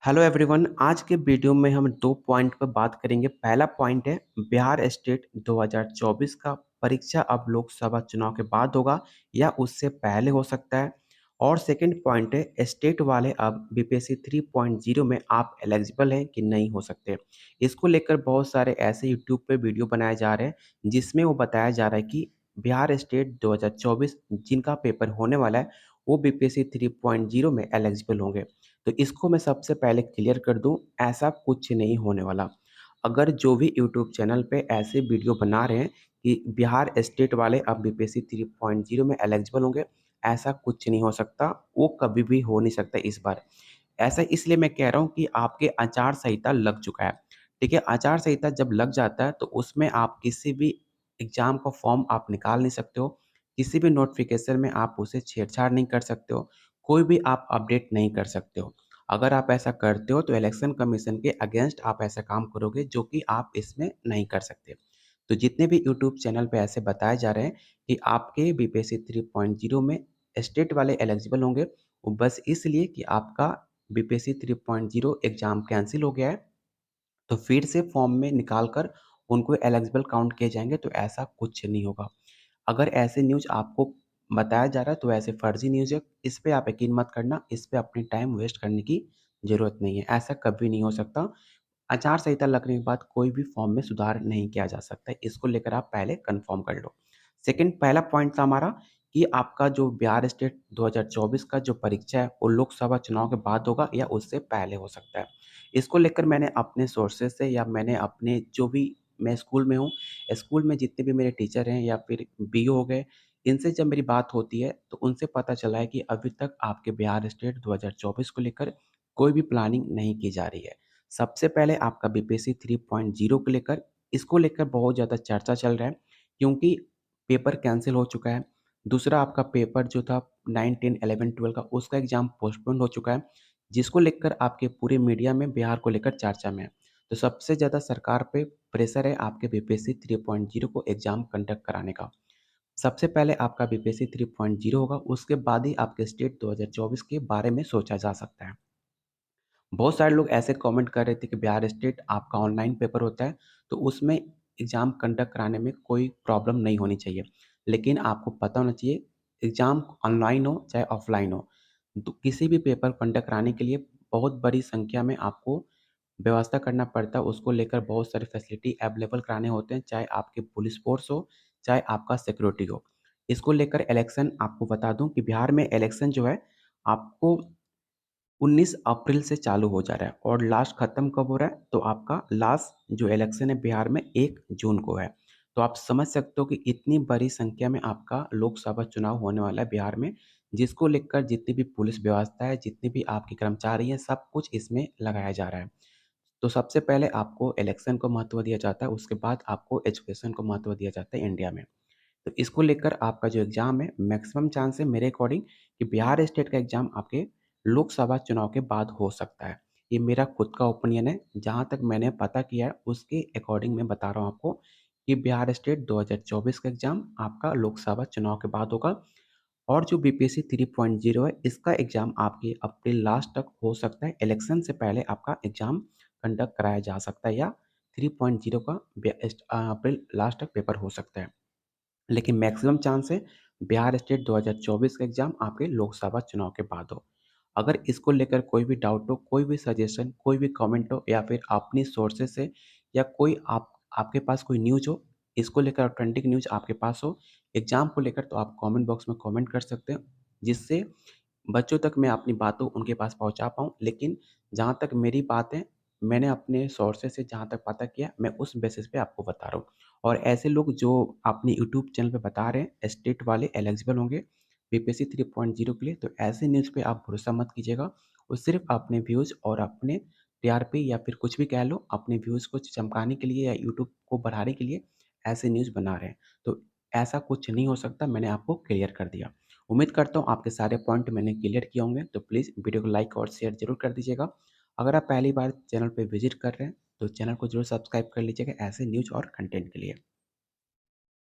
Hello everyone. आज के video में हम 2 पॉइंट पर बात करेंगे। पहला पॉइंट है बिहार स्टेट 2024 का परीक्षा अब लोकसभा चुनाव के बाद होगा या उससे पहले हो सकता है। और सेकंड पॉइंट है स्टेट वाले अब बीपीएससी 3.0 में आप एलिजिबल हैं कि नहीं हो सकते। इसको लेकर बहुत सारे ऐसे यूट्यूब पे वीडियो बनाए जा रहे हैं जिसमें वो बताया जा रहा है कि बिहार स्टेट 2024 जिनका पेपर होने वाला है वो बीपीएससी 3.0 में एलिजिबल होंगे। तो इसको मैं सबसे पहले क्लियर कर दूं, ऐसा कुछ नहीं होने वाला। अगर जो भी यूट्यूब चैनल पे ऐसे वीडियो बना रहे हैं कि बिहार स्टेट वाले अब बीपीएससी 3.0 में एलिजिबल होंगे, ऐसा कुछ नहीं हो सकता। वो कभी भी हो नहीं सकता इस बार। ऐसा इसलिए मैं कह रहा हूँ कि आपके आचार संहिता लग चुका है। ठीक है, आचार संहिता जब लग जाता है तो उसमें आप किसी भी एग्जाम का फॉर्म आप निकाल नहीं सकते हो। किसी भी नोटिफिकेशन में आप उसे छेड़छाड़ नहीं कर सकते हो। कोई भी आप अपडेट नहीं कर सकते हो। अगर आप ऐसा करते हो तो इलेक्शन कमीशन के अगेंस्ट आप ऐसा काम करोगे जो कि आप इसमें नहीं कर सकते। तो जितने भी यूट्यूब चैनल पे ऐसे बताए जा रहे हैं कि आपके बीपीएससी 3.0 में स्टेट वाले एलिजिबल होंगे, वो बस इसलिए कि आपका बीपीएससी 3.0 एग्ज़ाम कैंसल हो गया है, तो फिर से फॉर्म में निकाल कर उनको एलिजिबल काउंट किए जाएँगे, तो ऐसा कुछ नहीं होगा। अगर ऐसे न्यूज़ आपको बताया जा रहा है तो ऐसे फर्जी न्यूज़ है, इस पे आप यकीन मत करना, इस पे अपनी टाइम वेस्ट करने की ज़रूरत नहीं है, ऐसा कभी नहीं हो सकता। आचार संहिता लगने के बाद कोई भी फॉर्म में सुधार नहीं किया जा सकता है, इसको लेकर आप पहले कन्फर्म कर लो। सेकंड पहला पॉइंट था हमारा कि आपका जो बिहार स्टेट 2024 का जो परीक्षा है वो लोकसभा चुनाव के बाद होगा या उससे पहले हो सकता है। इसको लेकर मैंने अपने सोर्सेज़ से या मैंने अपने जो भी मैं स्कूल में हूँ, स्कूल में जितने भी मेरे टीचर हैं या फिर बीओ हो गए, इनसे जब मेरी बात होती है तो उनसे पता चला है कि अभी तक आपके बिहार स्टेट 2024 को लेकर कोई भी प्लानिंग नहीं की जा रही है। सबसे पहले आपका बीपीएससी 3.0 को लेकर इसको लेकर बहुत ज़्यादा चर्चा चल रहा है क्योंकि पेपर कैंसल हो चुका है। दूसरा आपका पेपर जो था 9, 10, 11, 12 का उसका एग्ज़ाम पोस्टपोन हो चुका है, जिसको लेकर आपके पूरे मीडिया में बिहार को लेकर चर्चा में है। तो सबसे ज़्यादा सरकार पे प्रेशर है आपके बीपीएससी 3.0 को एग्ज़ाम कंडक्ट कराने का। सबसे पहले आपका बीपीएससी 3.0 होगा, उसके बाद ही आपके स्टेट 2024 के बारे में सोचा जा सकता है। बहुत सारे लोग ऐसे कमेंट कर रहे थे कि बिहार स्टेट आपका ऑनलाइन पेपर होता है, तो उसमें एग्ज़ाम कंडक्ट कराने में कोई प्रॉब्लम नहीं होनी चाहिए। लेकिन आपको पता होना चाहिए, एग्ज़ाम ऑनलाइन हो चाहे ऑफ़लाइन हो, तो किसी भी पेपर कंडक्ट कराने के लिए बहुत बड़ी संख्या में आपको व्यवस्था करना पड़ता है, उसको लेकर बहुत सारी फैसिलिटी अवेलेबल कराने होते हैं, चाहे आपकी पुलिस फ़ोर्स हो, चाहे आपका सिक्योरिटी हो। इसको लेकर इलेक्शन आपको बता दूँ कि बिहार में इलेक्शन जो है, आपको 19 अप्रैल से चालू हो जा रहा है और लास्ट खत्म कब हो रहा है? तो आपका लास्ट जो इलेक्शन है बिहार में 1 जून को है। तो आप समझ सकते हो कि इतनी बड़ी संख्या में आपका लोकसभा चुनाव होने वाला है बिहार में, जिसको लेकर जितनी भी पुलिस व्यवस्था है, जितने भी आपके कर्मचारी हैं, सब कुछ इसमें लगाया जा रहा है। तो सबसे पहले आपको इलेक्शन को महत्व दिया जाता है, उसके बाद आपको एजुकेशन को महत्व दिया जाता है इंडिया में। तो इसको लेकर आपका जो एग्ज़ाम है मैक्सिमम चांस है मेरे अकॉर्डिंग कि बिहार स्टेट का एग्ज़ाम आपके लोकसभा चुनाव के बाद हो सकता है। ये मेरा खुद का ओपिनियन है, जहाँ तक मैंने पता किया है उसके अकॉर्डिंग मैं बता रहा हूँ आपको कि बिहार स्टेट 2024 का एग्ज़ाम आपका लोकसभा चुनाव के बाद होगा और जो बीपीएससी 3.0 है इसका एग्ज़ाम आपके अप्रैल लास्ट तक हो सकता है। इलेक्शन से पहले आपका एग्ज़ाम कंडक्ट कराया जा सकता है या 3.0 का अप्रैल लास्ट तक पेपर हो सकता है। लेकिन मैक्सिमम चांस है बिहार स्टेट 2024 का एग्ज़ाम आपके लोकसभा चुनाव के बाद हो। अगर इसको लेकर कोई भी डाउट हो, कोई भी सजेशन, कोई भी कमेंट हो या फिर अपनी सोर्सेज़ से या कोई आपके पास कोई न्यूज़ हो, इसको लेकर ऑथेंटिक न्यूज़ आपके पास हो, एग्ज़ाम को लेकर तो आप कमेंट बॉक्स में कमेंट कर सकते हो, जिससे बच्चों तक मैं अपनी बातों उनके पास पहुँचा पाऊँ। लेकिन जहाँ तक मेरी बात है, मैंने अपने सोर्सेज़ से जहाँ तक पता किया, मैं उस बेसिस पे आपको बता रहा हूँ। और ऐसे लोग जो अपने यूट्यूब चैनल पे बता रहे हैं, स्टेट वाले एलिजिबल होंगे बीपीएससी 3.0 के लिए, तो ऐसे न्यूज़ पे आप भरोसा मत कीजिएगा। वो सिर्फ़ अपने व्यूज़ और अपने टीआरपी या फिर कुछ भी कह लो, अपने व्यूज़ को चमकाने के लिए या यूट्यूब को बढ़ाने के लिए ऐसे न्यूज़ बना रहे हैं। तो ऐसा कुछ नहीं हो सकता, मैंने आपको क्लियर कर दिया। उम्मीद करता हूँ आपके सारे पॉइंट मैंने क्लियर किए होंगे, तो प्लीज़ वीडियो को लाइक और शेयर ज़रूर कर दीजिएगा। अगर आप पहली बार चैनल पे विज़िट कर रहे हैं, तो चैनल को ज़रूर सब्सक्राइब कर लीजिएगा ऐसे न्यूज़ और कंटेंट के लिए।